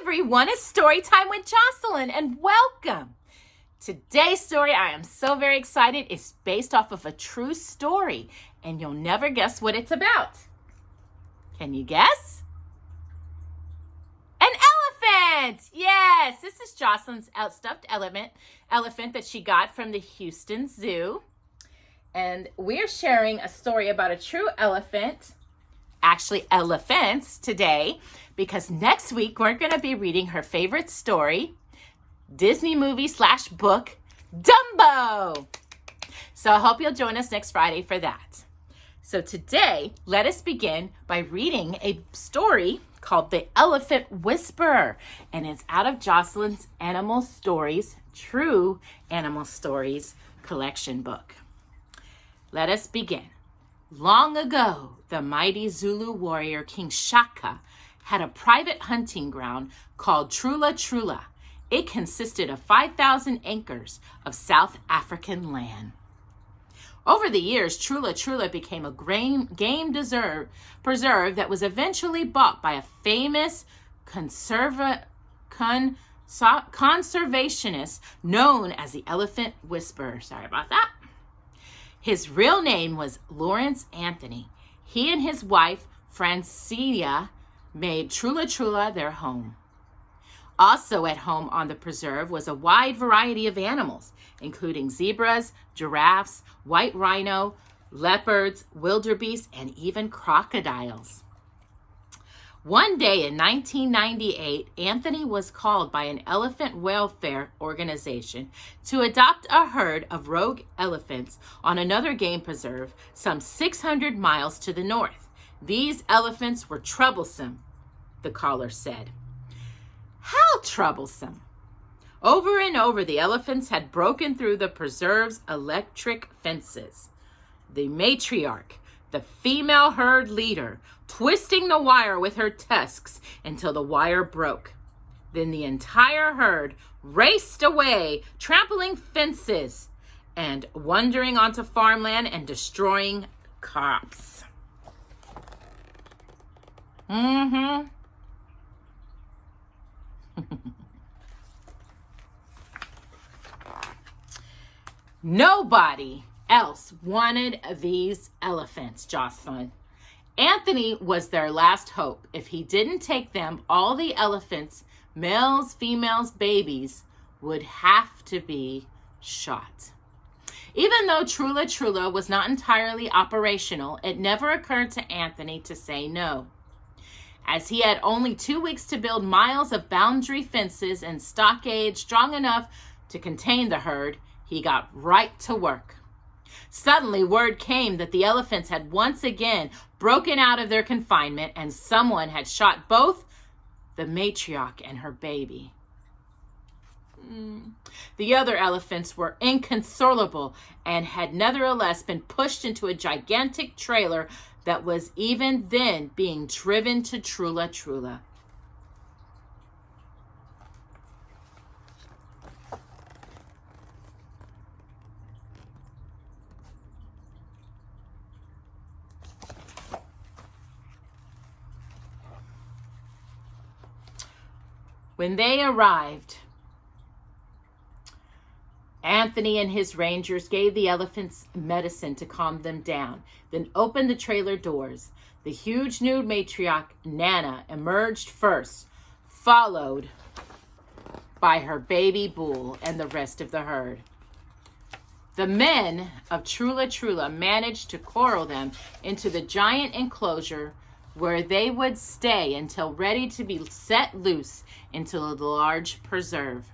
everyone, it's Storytime with Jocelyn and welcome. Today's story, I am so very excited, is based off of a true story and you'll never guess what it's about. Can you guess? An elephant! Yes, this is Jocelyn's stuffed elephant that she got from the Houston Zoo. And we're sharing a story about a true elephant, actually elephants today, because next week we're going to be reading her favorite story, Disney movie / book, Dumbo. So I hope you'll join us next Friday for that. So today, let us begin by reading a story called The Elephant Whisperer, and it's out of Jocelyn's Animal Stories, True Animal Stories collection book. Let us begin. Long ago, the mighty Zulu warrior King Shaka had a private hunting ground called Trula Trula. It consisted of 5,000 acres of South African land. Over the years, Trula Trula became a game preserve that was eventually bought by a famous conservationist known as the Elephant Whisperer. Sorry about that. His real name was Lawrence Anthony. He and his wife, Francia, made Trula Trula their home. Also at home on the preserve was a wide variety of animals, including zebras, giraffes, white rhino, leopards, wildebeest, and even crocodiles. One day in 1998, Anthony was called by an elephant welfare organization to adopt a herd of rogue elephants on another game preserve some 600 miles to the north. These elephants were troublesome, the caller said. How troublesome? Over and over, the elephants had broken through the preserve's electric fences. The matriarch, the female herd leader, twisting the wire with her tusks until the wire broke. Then the entire herd raced away, trampling fences and wandering onto farmland and destroying crops. Nobody else wanted these elephants, Jocelyn. Anthony was their last hope. If he didn't take them, all the elephants, males, females, babies, would have to be shot. Even though Trula Trula was not entirely operational, it never occurred to Anthony to say no. As he had only 2 weeks to build miles of boundary fences and stockades strong enough to contain the herd, he got right to work. Suddenly, word came that the elephants had once again broken out of their confinement and someone had shot both the matriarch and her baby. The other elephants were inconsolable and had nevertheless been pushed into a gigantic trailer that was even then being driven to Trula Trula. When they arrived, Anthony and his rangers gave the elephants medicine to calm them down, then opened the trailer doors. The huge nude matriarch, Nana, emerged first, followed by her baby bull and the rest of the herd. The men of Trula Trula managed to corral them into the giant enclosure where they would stay until ready to be set loose into the large preserve.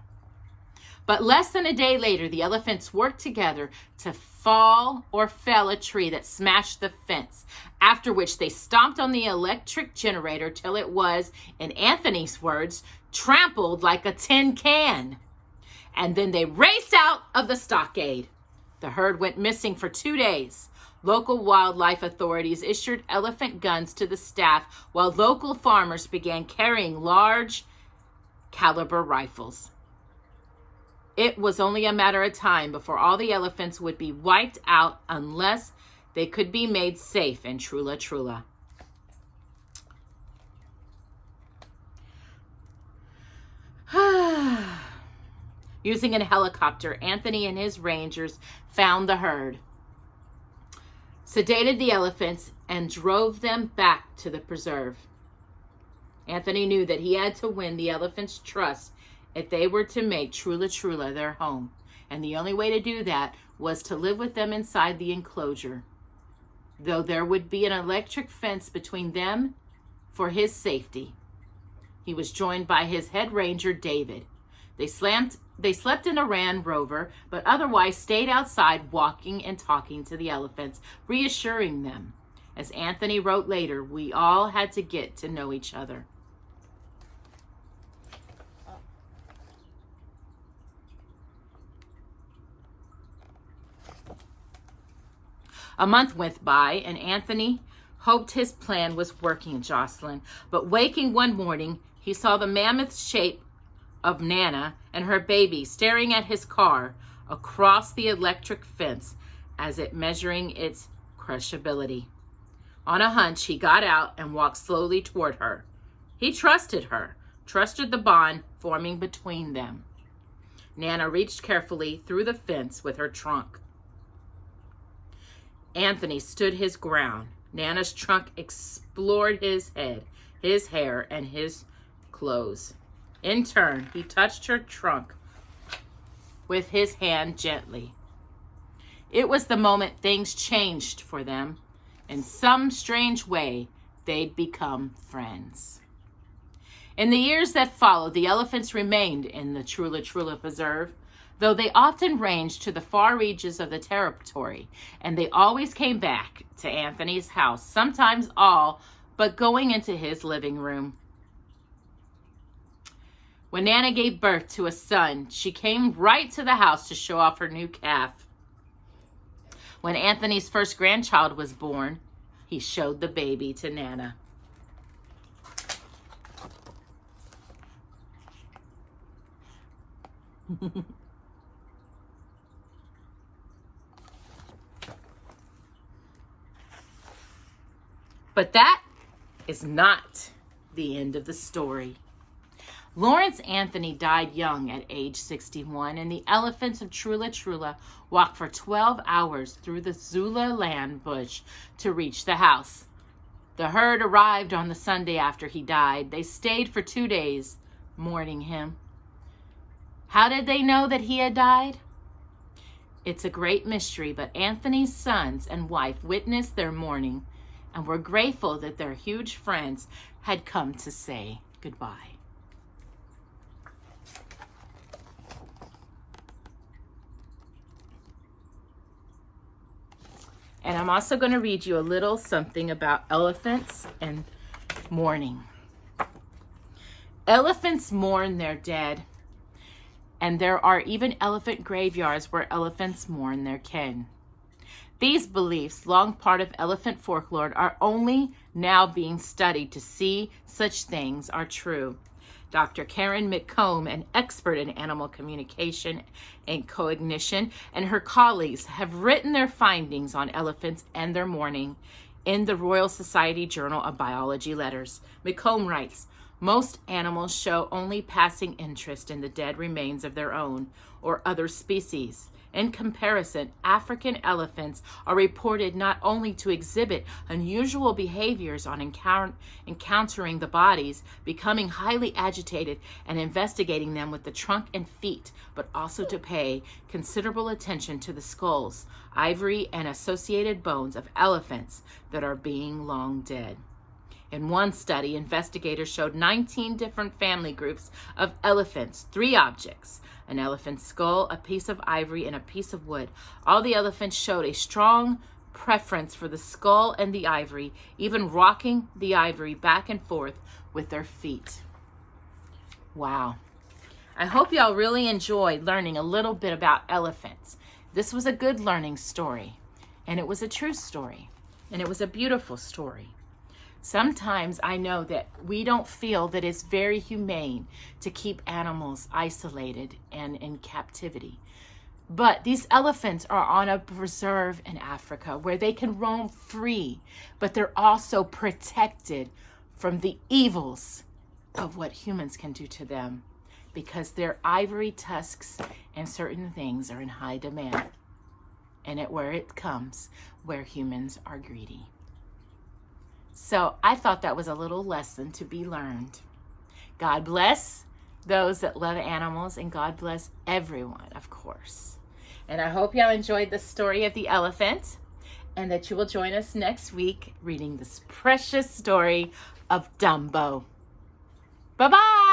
But less than a day later, the elephants worked together to fell a tree that smashed the fence, after which they stomped on the electric generator till it was, in Anthony's words, trampled like a tin can. And then they raced out of the stockade. The herd went missing for 2 days. Local wildlife authorities issued elephant guns to the staff, while local farmers began carrying large caliber rifles. It was only a matter of time before all the elephants would be wiped out unless they could be made safe in Trula Trula. Using a helicopter, Anthony and his rangers found the herd, sedated the elephants, and drove them back to the preserve. Anthony knew that he had to win the elephants' trust if they were to make Trula Trula their home, and the only way to do that was to live with them inside the enclosure, though there would be an electric fence between them for his safety. He was joined by his head ranger, David. They slept in a Land Rover, but otherwise stayed outside walking and talking to the elephants, reassuring them. As Anthony wrote later, we all had to get to know each other. A month went by, and Anthony hoped his plan was working, Jocelyn. But waking one morning, he saw the mammoth shape of Nana and her baby staring at his car across the electric fence as it measuring its crushability. On a hunch, he got out and walked slowly toward her. He trusted her, trusted the bond forming between them. Nana reached carefully through the fence with her trunk. Anthony stood his ground. Nana's trunk explored his head, his hair, and his clothes. In turn, he touched her trunk with his hand gently. It was the moment things changed for them. In some strange way, they'd become friends. In the years that followed, the elephants remained in the Trula Trula Preserve, though they often ranged to the far reaches of the territory, and they always came back to Anthony's house, sometimes all but going into his living room. When Nana gave birth to a son, she came right to the house to show off her new calf. When Anthony's first grandchild was born, he showed the baby to Nana. But that is not the end of the story. Lawrence Anthony died young at age 61, and the elephants of Trula Trula walked for 12 hours through the Zula land bush to reach the house. The herd arrived on the Sunday after he died. They stayed for 2 days, mourning him. How did they know that he had died? It's a great mystery, but Anthony's sons and wife witnessed their mourning and were grateful that their huge friends had come to say goodbye. And I'm also going to read you a little something about elephants and mourning. Elephants mourn their dead, and there are even elephant graveyards where elephants mourn their kin. These beliefs, long part of elephant folklore, are only now being studied to see such things are true. Dr. Karen McComb, an expert in animal communication and cognition, and her colleagues have written their findings on elephants and their mourning in the Royal Society Journal of Biology Letters. McComb writes, most animals show only passing interest in the dead remains of their own or other species. In comparison, African elephants are reported not only to exhibit unusual behaviors on encountering the bodies, becoming highly agitated and investigating them with the trunk and feet, but also to pay considerable attention to the skulls, ivory, and associated bones of elephants that are being long dead. In one study, investigators showed 19 different family groups of elephants, 3 objects, an elephant's skull, a piece of ivory, and a piece of wood. All the elephants showed a strong preference for the skull and the ivory, even rocking the ivory back and forth with their feet. Wow. I hope y'all really enjoyed learning a little bit about elephants. This was a good learning story, and it was a true story, and it was a beautiful story. Sometimes I know that we don't feel that it's very humane to keep animals isolated and in captivity. But these elephants are on a preserve in Africa where they can roam free, but they're also protected from the evils of what humans can do to them. because their ivory tusks and certain things are in high demand. And where it comes, where humans are greedy. So I thought that was a little lesson to be learned. God bless those that love animals, and God bless everyone, of course. And I hope y'all enjoyed the story of the elephant, and that you will join us next week reading this precious story of Dumbo. Bye-bye.